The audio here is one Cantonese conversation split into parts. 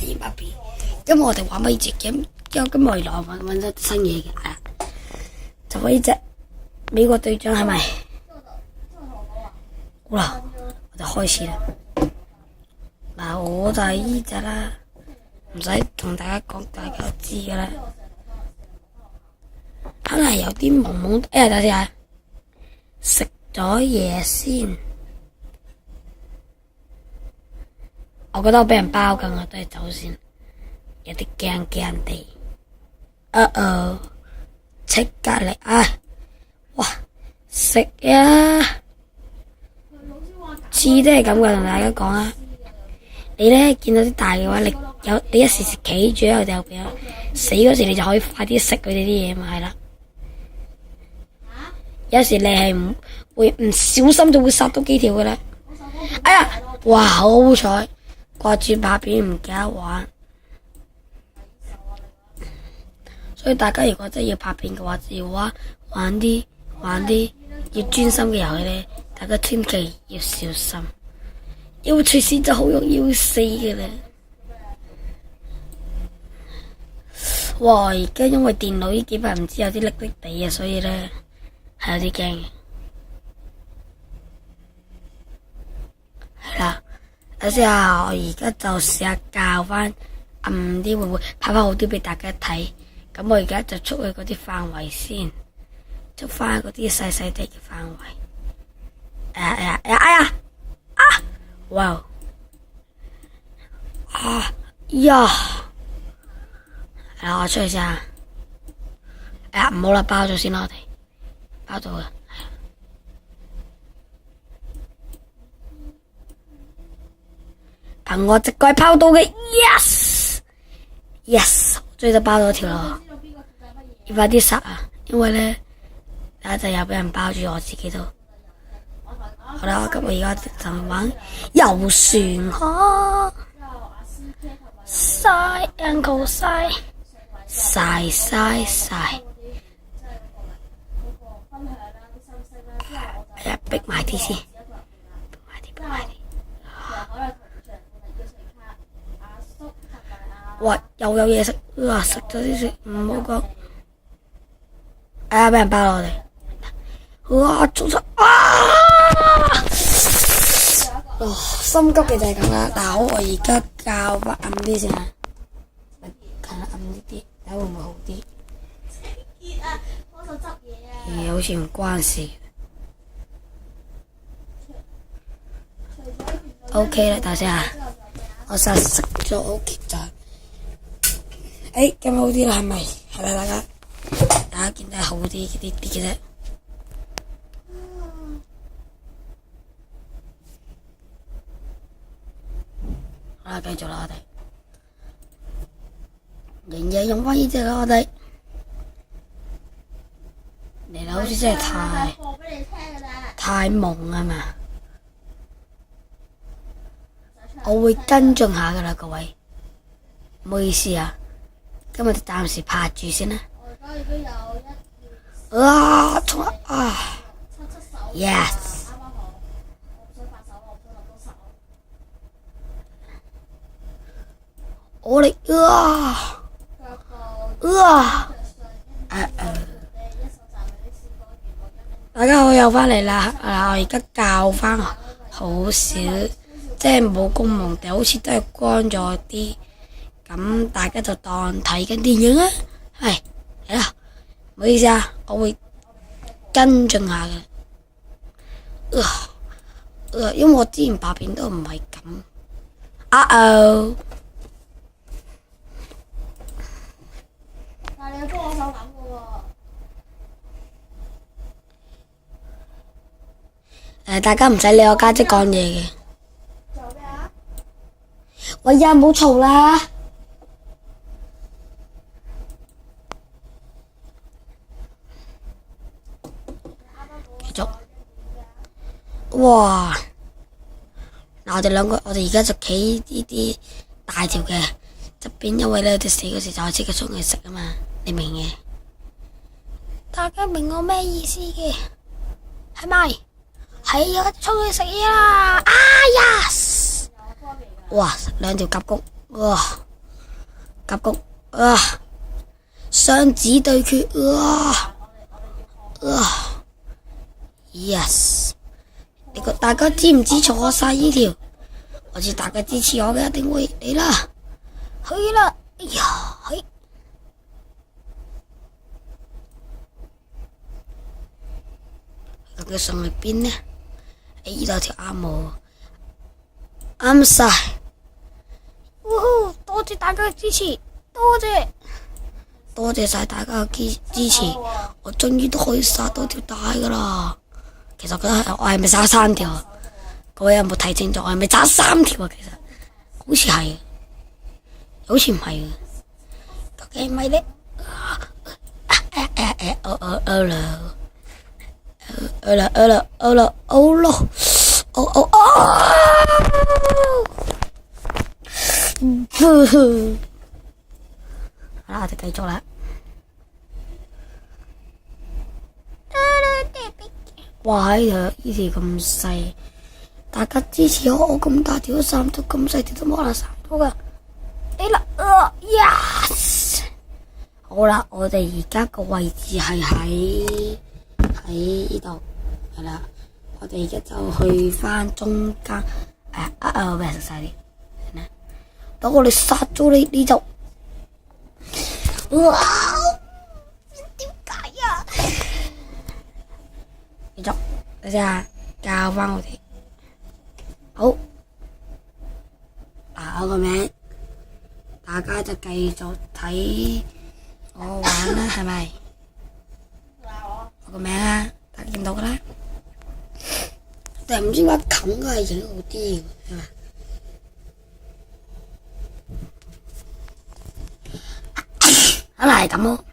見百變。今日我哋玩呢隻 game，因為今日我來揾咗新嘢嘅，係啦，就呢隻美國隊長係咪？好啦，我就開始啦。嗱，我就係呢隻啦，唔使同大家講，大家都知噶啦。肯係有啲朦朦，等陣先，食咗嘢先。我覺得我俾人包緊，我都係走先，有啲驚驚地。即刻嚟啊！哇，食呀！次都係咁嘅，同大家講啊。你咧見到啲大嘅話，你一時時企住喺佢哋後邊，死嗰時你就可以快啲食佢哋啲嘢嘛，係啦。有時你係唔會唔小心就會殺到幾條嘅啦。哎呀，哇，好彩！掛住拍片唔記得玩，所以大家如果真係要拍片嘅話，就要玩啲要專心嘅遊戲咧，大家千祈要小心，因為隨時就好容易會死嘅啦。哇！而家因為電腦呢幾排唔知有啲甩甩地啊，所以咧係有啲驚嘅。係啦。等先啊！我而家就試下教翻暗啲，會唔會拍翻好啲俾大家睇？咁我而家就出去嗰啲範圍先，捉翻嗰啲細細啲嘅範圍。哎呀！哇！呀！我出去先啊！唔好啦，包咗先啦，我哋包到啦。憑我直覺拋到嘅 yes， 終於都包到條咯，要快啲殺啊！因為咧，等一陣又俾人包住，我自己都好啦。咁我而家就玩遊船河，晒 uncle 晒，哎呀，逼埋啲先，逼埋啲。哇！又有嘢食，哇！食咗啲食，唔好講。哎呀，俾人包啦我哋。哇！中咗心急嘅就係咁啦。嗱，我而家教翻暗啲先啊，近暗啲，睇會唔會好啲？好似唔關事。OK 啦，等先啊，我實食咗 OK 就。咁好啲啦，係咪？係啦，大家見到好啲嘅啫。好啦，繼續啦，我哋仍然用翻呢隻啦，我哋嚟啦，好似真係太懵啊嘛！我會跟進下噶啦，各位，唔好意思啊。今日就暫時拍住先啦。衝啊！Yes！ 我哋大家好，又翻嚟啦。我而家教翻好少，即係冇咁蒙地，好似都係乾咗啲。咁大家就當睇緊電影啊，係啦，唔好意思啊，我會跟進下嘅。因為我之前拍片都唔係咁。但係你要幫我手諗嘅喎。大家唔使理我家姐講嘢嘅。做咩啊？喂呀，唔好嘈啦！哇！嗱，我哋而家就企呢啲大條嘅側邊，因為咧佢死嗰時就即刻衝去食啊嘛，你明嘅？大家明我咩意思嘅？係咪？係啊，衝去食嘢啦！yes！ 哇，兩條夾谷，哇！夾局啊！雙子對決yes！ 大家支唔支持我晒呢條？我知大家支持我嘅，一定會嚟啦，去啦！哎呀，去！究竟上去邊呢？呢度條啱喎，啱晒！多謝大家嘅支持，多謝晒大家嘅支持，我終於都可以殺到條帶噶啦。其實我係咪殺3條啊？各位有冇睇清楚？我係咪殺3條啊？其實好似係，好似唔係嘅。究竟係咪呢？好啦，我哋繼續啦。哇！呢條咁細，大家支持我咁大條都殺唔到，咁細條都冇可能殺到噶。嚟啦，yes！ 好啦，我哋而家個位置係喺呢度，係啦。我哋而家就去翻中間，咩食晒啲？等我哋殺咗你就，哇！點解呀？繼續，等下教翻我哋。好，我個名，大家就繼續睇我玩啦，係咪？我個名啊，大家見到噶啦。但係唔知點解冚嘅係影好啲，係咪？可能係咁咯。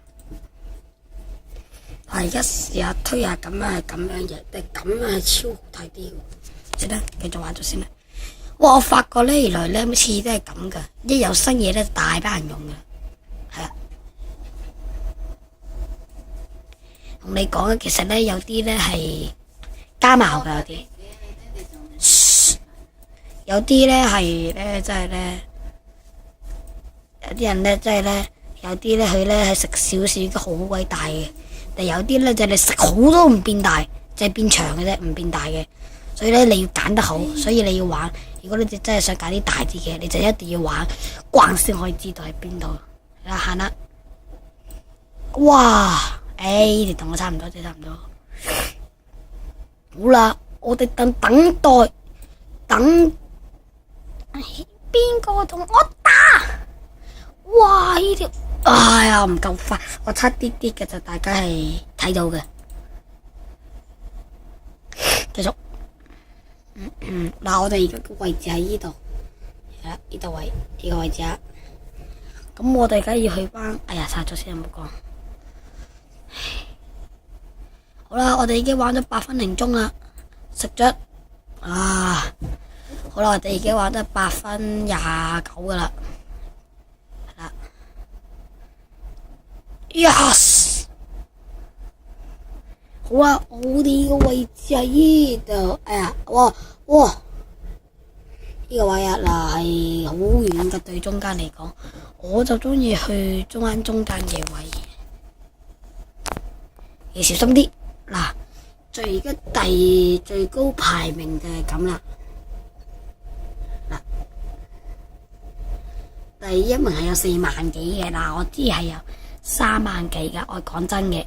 我而家試下推下咁樣係咁樣嘅，但係咁樣係超好睇啲。算啦，繼續玩咗先啦。哇！我發覺咧，原來咧每次都係咁噶，一有新嘢咧，大班人用噶。係啊，同你講嘅其實咧，有啲咧係加矛噶，有啲。有啲咧係咧，即係咧，有啲人咧，即係咧，有啲咧佢咧係食少少已經好鬼大嘅，但有啲咧就係你食好多唔變大，即係變長嘅啫，唔變大嘅。所以咧你要揀得好，所以你要玩。如果你真係想揀啲大啲嘅，你就一定要玩慣先可以知道喺邊度。啦，行啦！哇！你同我差唔多，差唔多。好啦，我哋等邊個同我打？哇！呢條，哎呀唔夠快，我差啲啲嘅就大家係睇到嘅。繼續。嗱，我哋而家個位置喺呢度，係啦，呢度位呢個位置啊。咁我哋而家要去翻，哎呀，殺咗先，唔好講。好啦，我哋已經玩咗8分零鐘啦，食咗啊。好啦，我哋已經玩得8分29噶啦，係啦 ，yes。好啊，我哋個位置喺呢度，哎呀，哇！呢個位啊，嗱係好遠嘅，對中間嚟講，我就中意去中間嘅位，你小心啲。嗱，而家最高排名就係咁啦。嗱，第一名係有4萬幾嘅，嗱我知係有3萬幾嘅，我講真嘅。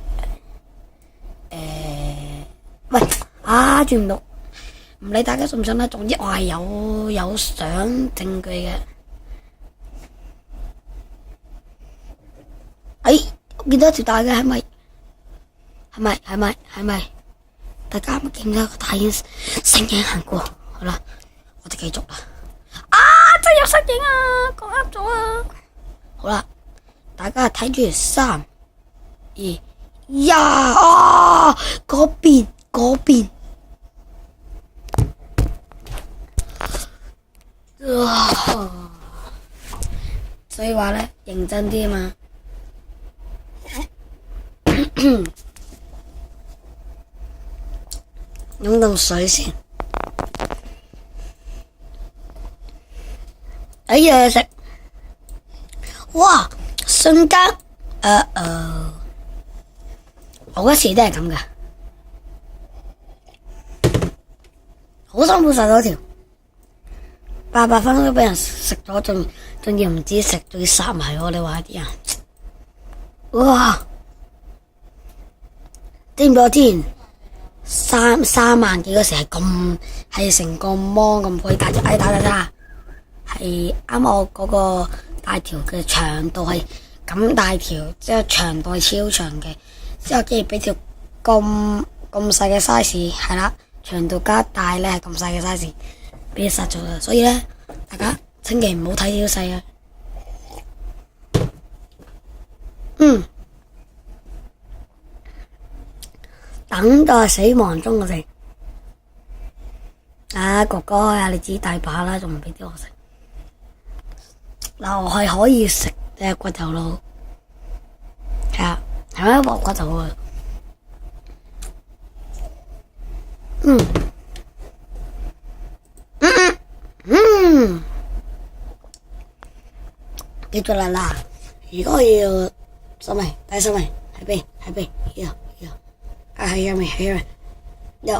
喂，轉唔到，唔理大家信唔信啦。總之我係有相證據嘅。我見到一條大嘅，係咪？大家有冇見到個大影身影行過？好啦，我哋繼續啦。真有身影啊！講啱咗啊！好啦，大家睇住3、2。呀！嗰邊，所以話咧，認真啲啊嘛。飲啖水先。哎呀，食！哇！瞬間，我嗰時都係咁噶，好辛苦殺咗條800分都俾人食咗，仲要唔止食，仲要殺埋我。你話啲人，哇！知唔知我之前3萬幾嗰時係成個芒咁鬼大隻，睇，係啱我嗰個大條嘅長度係咁大條，之後長度係超長嘅，之後跟住俾條咁細嘅 size 係啦，長度加大咧係咁細嘅 size 俾你殺咗啦，所以咧大家千祈唔好睇小細啊。等待死亡中我哋哥哥啊，你自己大把啦，仲唔俾啲我食？嗱，我係可以食嘅骨頭咯，係啊，係咪鑊骨頭啊？記住啦嗱，如果要收尾，第收尾喺邊？呢係入面，又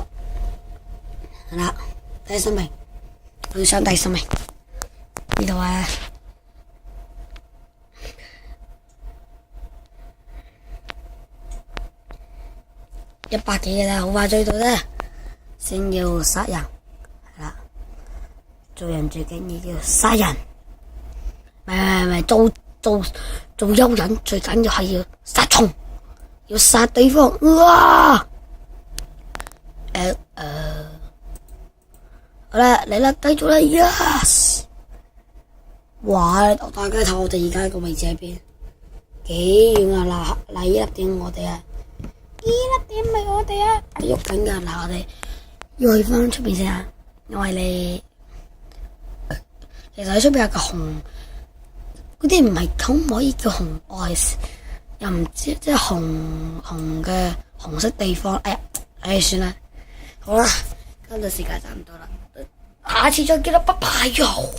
係啦，第收尾，佢想第收尾呢度啊，100幾嘅啦，好快追到啫。先要殺人，係啦，做人最緊要叫殺人，唔係做幽人，最緊要係要殺蟲，要殺對方。哇！好啦，嚟啦，繼續啦 ，yes！ 哇！大家睇我哋而家個位置喺邊？幾遠啊！嗱，呢粒點我哋啊？呢粒點咪我哋啊？喐緊噶，嗱，我哋要去翻出邊先啊，因為你其實喺出邊有個紅，嗰啲唔係可唔可以叫紅外，又唔知即係紅嘅紅色地方。算啦，好啦，今日時間差唔多啦，下次再見啦，拜拜喲。